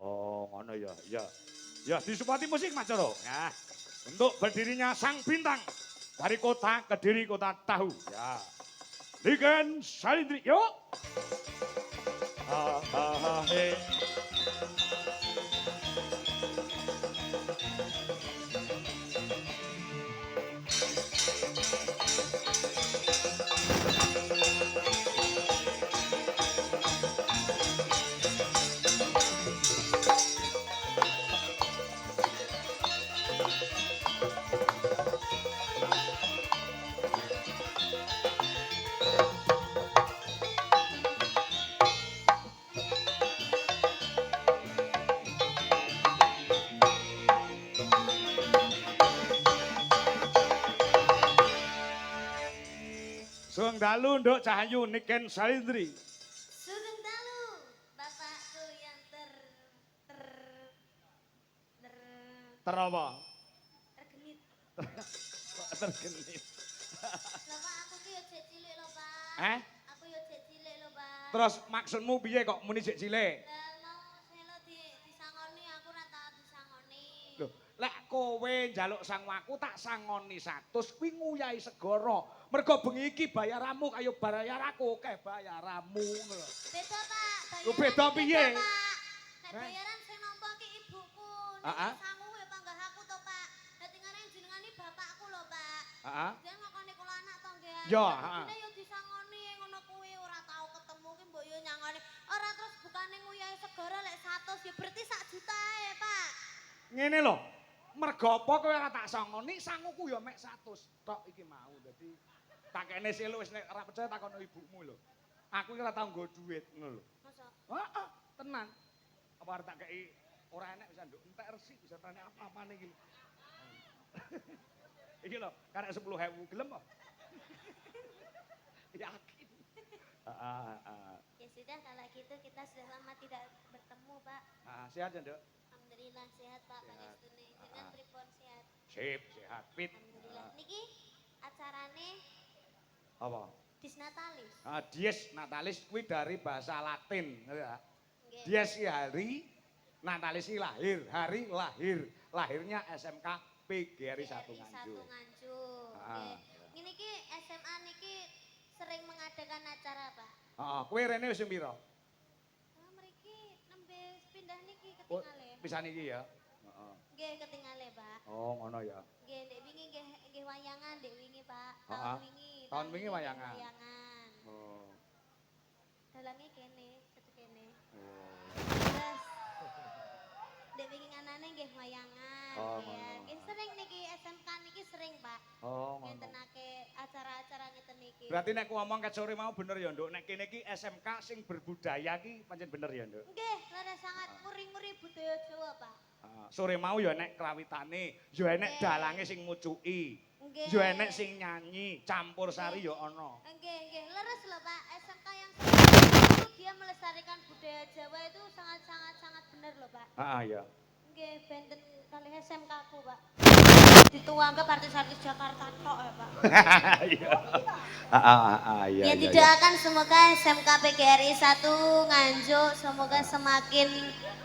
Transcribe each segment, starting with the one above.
Oh, ngono ya. Ya. Ya, disupport musik Mas Coro. Ya. Untuk berdirinya Sang Bintang dari kota Kediri, kota Tahu. Ya. Ligen Salindri. Yuk. Ha ha ha he. Sugeng dalu Nduk Cahayu Niken Salindri. Sugeng dalu, bapakku yang ter Terapa? tergenit. Tergenit. Lho Pak, aku ki yo jek cilik lho Pak. Eh? Aku yo jek cilik lho Pak. Terus maksudmu piye kok muni sik cilik? Lah mau selo disangoni aku ora tau disangoni. Loh, lek kowe njaluk sangwaku tak sangoni 100 kuwi nguyahi segara. Mergo bengi iki bayaramu kaya bayar aku akeh bayaramu ngono lho. Beda Pak, bayaran. Lho, beda piye? Nek bayaran sing nampa ki ibuku. Heeh. Nek sangu ya panggah aku to Pak. Dadi ngene jenengane bapakku lho Pak. Heeh. Jangan ngakoni kula anak to nggih. Yo, Ini yo disangoni ngono kuwi ora tau ketemu ki mbok yo nyangoni. Ora terus bukane nguyahi segara lek 100 ya berarti 1 juta ae, Pak. Ngene lho. Mergo apa kowe ora tak sangoni sanguku ya mek 100 tok iki mau. Dadi tak kene selo wis nek ora percaya takono ibumu lho. Aku iki ora tau nggo dhuwit ngono lho. Masa? Heeh, tenan. Apa arep tak kei ora enek bisa nduk entek resi bisa tanya apa-apane iki. Iki lho, karek 10.000 gelem apa? Yakin. Heeh. Ya sudah kalau gitu kita sudah lama tidak bertemu, Pak. Sehat ya, Nduk? Alhamdulillah sehat, Pak. Pangestune jenengan pripun sehat? Sip, sehat, fit. Alhamdulillah. Niki acarane Apa? Disnatalis. Dies Natalis kuwi dari bahasa Latin, ya. Nggih. Dies ki hari, Natalis ki lahir, hari lahir. Lahirnya SMK PGRI 1 PGRI Nganjuk. 1 Nganjuk. Ah. Nggih. Ngene iki SMA niki sering mengadakan acara, Pak. Heeh, kowe rene wis pira? Oh, mriki nembe pindah niki Oh, ketingale. pisan iki ya. Heeh. Nggih ketingale, Pak. Oh, ngono ya. Nggih, ndek wingi nggih wayangan ndek wingi, Pak. Heeh. Tahun wingi. Tahun wingi wayangan. Wayangan. Oh. Dalange kene, cetu kene. Oh. Terus ndek wingi nganane nggih wayangan. Oh, Nggih, ngono. nggih sering niki SMK niki sering, Pak. Oh, ngono. Ngentenake acara-acara ngeten niki. Berarti nek ku ngomong ket sore mau bener ya, Nduk. Nek kene iki SMK sing berbudaya ki pancen bener ya, Nduk. Nggih, leres sangat muri-muri budaya Jawa, Pak. Sore mau ya nek krawitane, ya enek dalange sing ngucuki. Nggih. Ya enek sing nyanyi, campur sari ya ana. Nggih, leres loh Pak. SMK yang itu dia melestarikan budaya Jawa itu sangat benar loh Pak. Heeh ya. Nggih, benten kali SMK aku Pak. Dituanggap artis-artis Jakarta tok ya Pak. Iya. Iya. Ya didoakan semoga SMK PGRI 1 Nganjuk semoga semakin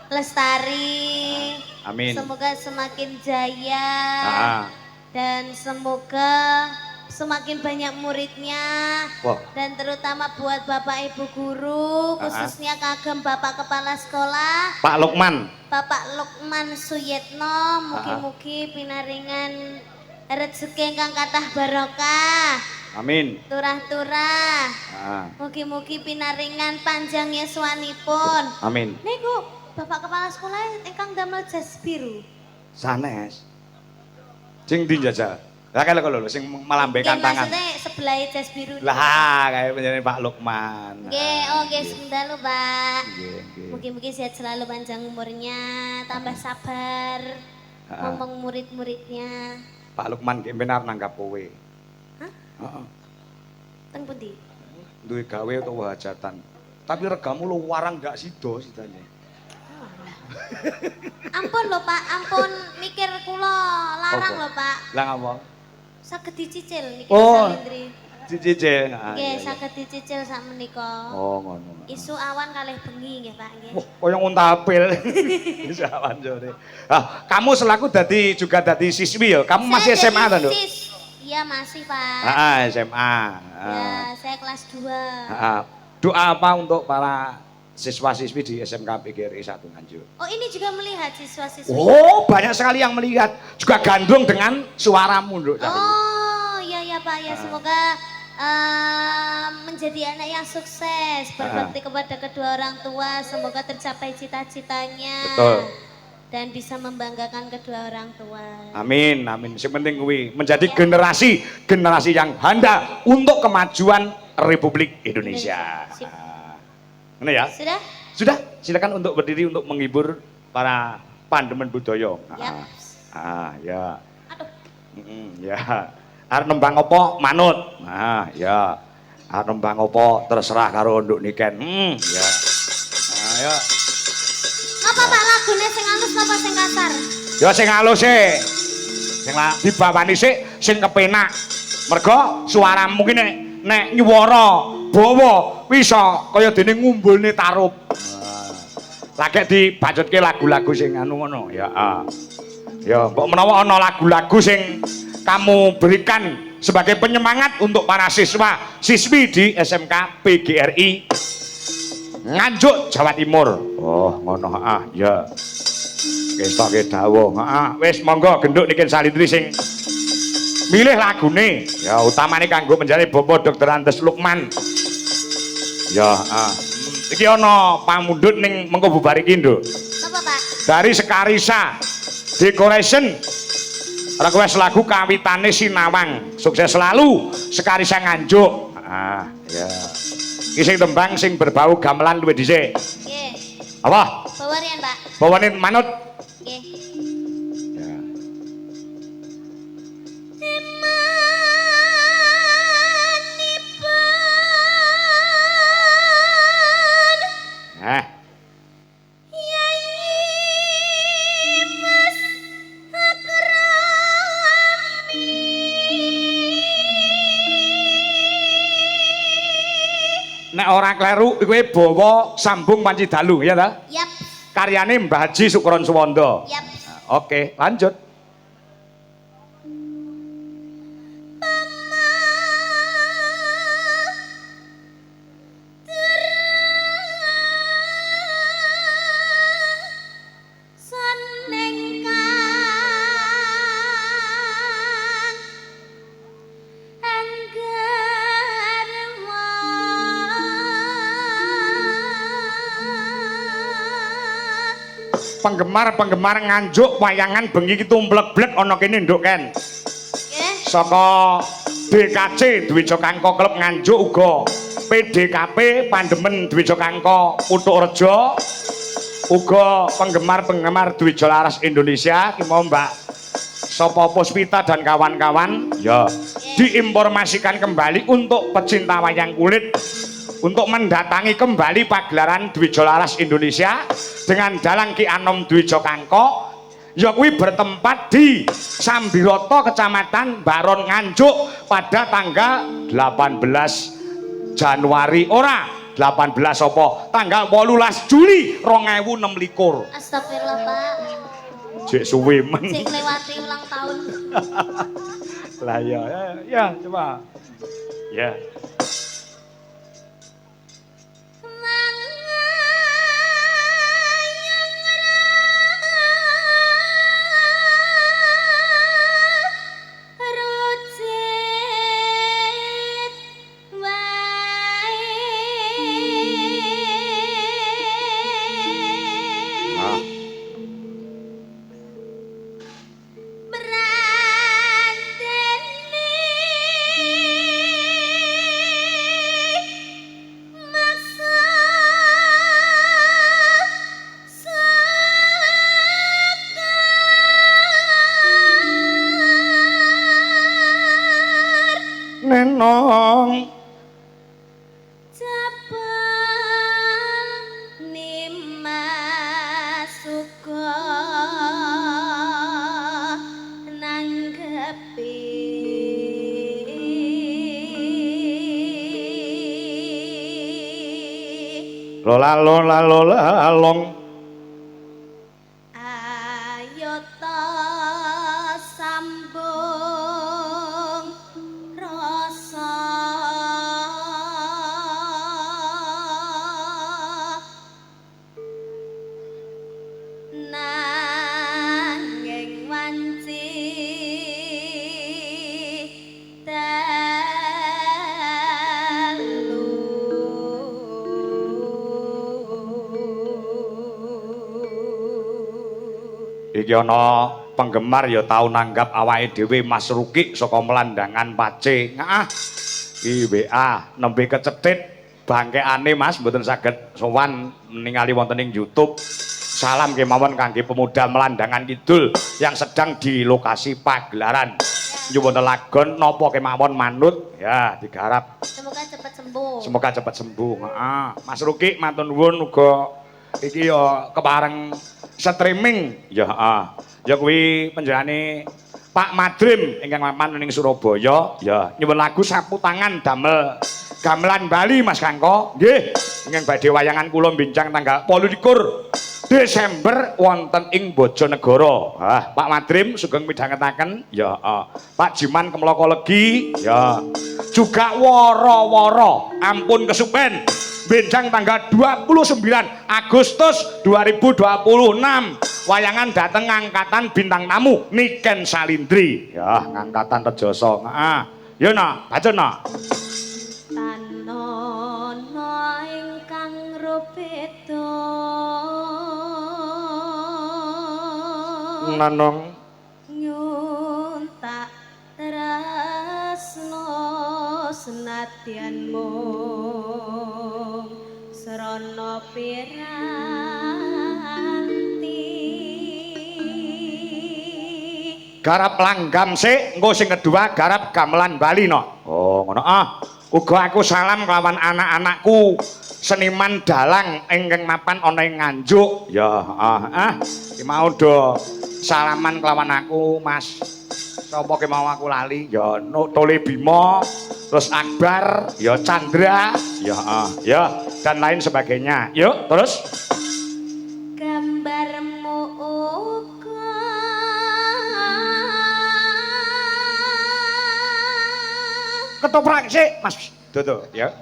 lestari. Amin. Semoga semakin jaya. Heeh. Dan semoga semakin banyak muridnya. Wah. Dan terutama buat Bapak Ibu guru, khususnya kagem Bapak Kepala Sekolah, Pak Lukman. Bapak Lukman Suyetno, mugi-mugi pinaringan rezeki ingkang kathah barokah. Amin. Turah-turah. Heeh. Mugi-mugi pinaringan panjang yuswanipun. Amin. Niku Bapak Kepala Sekolah ingkang damel jas biru. Sanes. Sing ndi jajal? Lah kaya lho sing melambaikan Nggih, tangan. maksudnya sebelah jas biru. Lah, kayak penjane Pak Lukman. Nggih, oh nggih sebentar lho, Pak. Nggih, nggih. Mungkin sehat selalu panjang umurnya, tambah sabar. Ngomong murid-muridnya. Pak Lukman nggih benar nanggap kowe. Hah? Heeh. Teng pundi? Duwe gawe utawa hajatan. Tapi regamu lu warang gak sida sidane. Ampun lho, Pak. Ampun mikir kula larang Apa? lho, Pak. Lah ngapa? Saged dicicil niki Oh. Salindri. Dicicil. Nggih, saged dicicil sak menika. Oh, ngono. Isu awan kalih bengi nggih, Pak nggih. Wah, kaya nguntapil. Isu awan sore. Ah, kamu selaku juga dadi siswi ya? Kamu masih Saya SMA ta, jadi Nduk? Iya, masih, Pak. SMA. Ya, saya kelas 2. Doa apa untuk para siswa-siswi di SMK PGRI 1 Nganjuk? Oh, ini juga melihat siswa-siswi. Oh, banyak sekali yang melihat. Juga gandrung dengan suaramu, Nduk. Oh, iya Pak ya, semoga menjadi anak yang sukses, berbakti kepada kedua orang tua, semoga tercapai cita-citanya. Betul. Dan bisa membanggakan kedua orang tua. Amin, amin. Yang penting kuwi menjadi generasi yang handal untuk kemajuan Republik Indonesia. Sip. Ini ya. Sudah? Sudah, silakan untuk berdiri untuk menghibur para pandemen budaya. Yap. Ya. Aduh. Ya. Arep nembang apa manut. Nah, ya. Arep nembang apa terserah karo nduk niken. Ya. Nah, ya. Apa Pak lagune sing halus apa sing kasar? Ya sing halus e. Sing dibawani sik sing kepenak. Mergo suaramu ki nek nyuwara bawa bisa kaya dene ngumbulne tarup. Lagi dibacutke lagu-lagu sing anu ngono ya. Ya, mbok menawa ana lagu-lagu sing kamu berikan sebagai penyemangat untuk para siswa siswi di SMK PGRI Nganjuk Jawa Timur. Oh, ngono ya. Wis tok dawuh. Wis monggo genduk niki Salindri sing milih lagune. Ya utamane kanggo menjadi Bapak Dr. Andes Lukman. Ya, iki ana pamundhut ning mengko bubar iki, Nduk. Apa Pak? Dari Sekarisa Decoration request lagu kawitane Sinawang. Sukses selalu Sekarisa Nganjuk. Ya. Iki sing tembang sing berbau gamelan luwih dhisik. Nggih. Apa? Bawarian, Pak. Bawane manut. Nggih. Ya. Nek ora kleru kowe bawa sambung Panci Dalu ya ta? Yap. Karyane Mbah Haji Sukron Suwondo. Yap. Oke, lanjut. Penggemar-penggemar Nganjuk wayangan bengi ki tumblek-blek ana kene nduk Ken. Nggih. Saka DKC Dwija Kangko Klub Nganjuk uga PDKP Pandemen Dwija Kangko Putuk Rejo uga penggemar-penggemar Dwija Laras Indonesia ki mau Mbak Sopo Puspita dan kawan-kawan ya diinformasikan kembali untuk pecinta wayang kulit untuk mendatangi kembali pagelaran Dwija Laras Indonesia dengan Dalang Ki Anom Dwija Kangko ya kuwi bertempat di Sambiroto Kecamatan Baron Nganjuk pada tanggal 18 Januari 18 apa tanggal 18 Juli 2026. Astagfirullah Pak. Jek suwe men. Sing lewati ulang tahun. Lah ya coba. Ya. Lola lola lola long. Ayo ta sambung rasa nanging wanci Iki ana penggemar ya tau nanggap awake dhewe Mas Ruki saka melandangan Pace. Ngah. Iki WA nembe kecethit bangkekane Mas mboten saged sowan ningali wonten ing YouTube. Salam kemawon kangge pemuda melandangan kidul yang sedang di lokasi pagelaran. Nyuwun lagon napa kemawon manut ya digarap. semoga cepat sembuh. Semoga cepat sembuh. Heeh. Mas Ruki matur nuwun uga iki ya kepareng streaming ya heeh. Ya kuwi panjenengane Pak Madrim ingkang mapan ning Surabaya ya nyuwun lagu sapu tangan damel gamelan Bali Mas Kangko nggih ingkang badhe wayangan kula bincang tanggal 28 Desember wonten ing Bojonegoro. Pak Madrim sugeng midhangetaken ya Pak Jiman Kemloko Legi ya juga woro-woro ampun kesupen benjang tanggal 29 Agustus 2026 wayangan dateng ngangkatan bintang tamu Niken Salindri ya ngangkatan Rejoso ya nah baca nah Tanana ingkang rupeda nanong nyuntak tresno senadyan mung srana piranti garap langgam sik engko sing kedua garap gamelan Bali no oh ngono uga aku salam kelawan anak-anakku seniman dalang ingkang mapan ana ing Nganjuk ya iki mau do salaman kelawan aku Mas sapa ki mau aku lali ya Tole Bimo terus Akbar ya Chandra ya ya dan lain sebagainya yuk terus gambarmu uga ketoprak sik Mas Dodo ya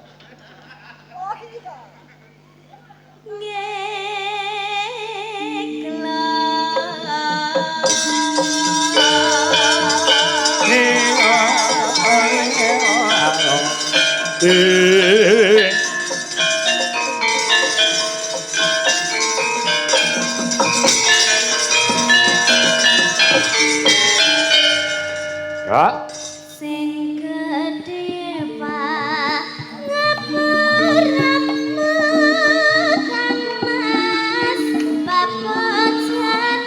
Ya. Sing gedhe pangapuratmu kan Mas Papojan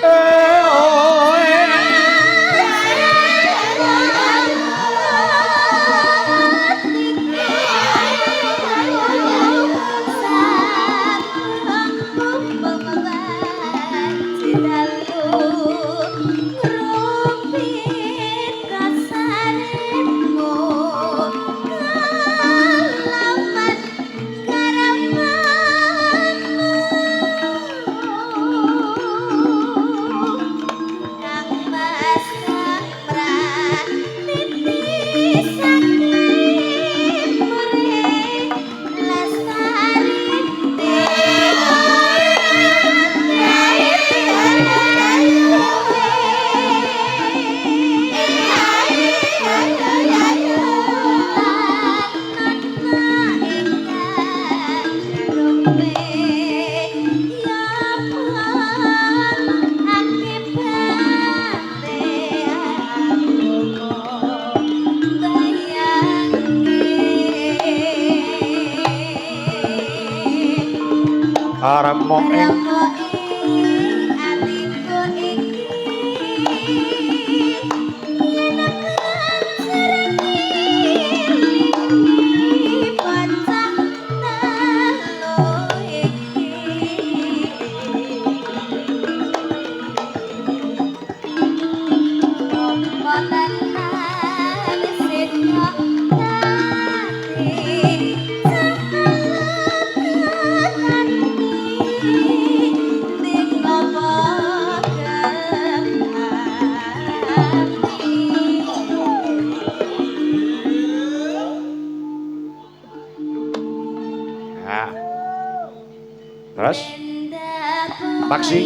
Aremo Nah. Terus Paksi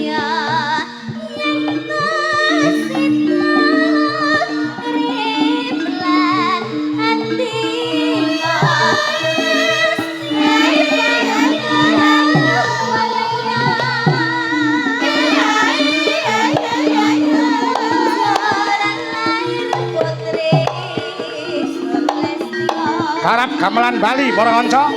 Karap gamelan Bali para kanca.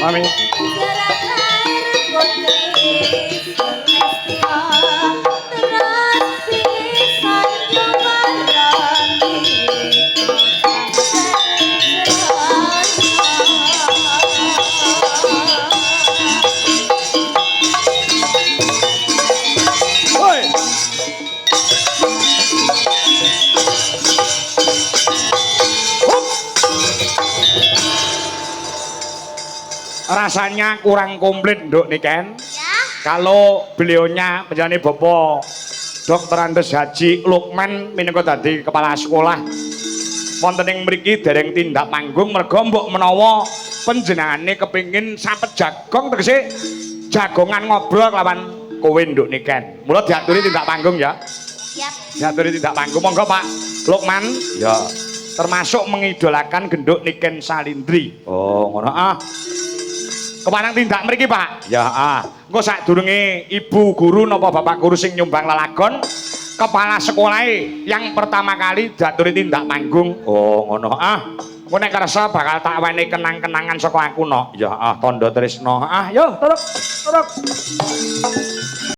Mami. Rasanya kurang komplit Nduk Niken. Ya. Kalau beliaunya penjani Bapak Dr. Andes Haji Lukman minangka dadi kepala sekolah wonten ing mriki dereng tindak panggung merga mbok menawa panjenengane kepingin sapet jagong tegese jagongan ngobrol lawan kowe Nduk Niken. Mula diaturi tindak panggung ya. Siap. Diaturi tindak panggung monggo Pak Lukman. Ya. Termasuk mengidolakan Genduk Niken Salindri. Oh, ngono ah. Kepanang tindak mriki, Pak. Ya, ah. Engko sadurunge ibu guru napa bapak guru sing nyumbang lelagon kepala sekolah yang pertama kali daturi tindak manggung. Oh ngono Kowe nek kersa bakal tak wene kenang-kenangan saka aku no. Ya tondo tresno. Yo turuk.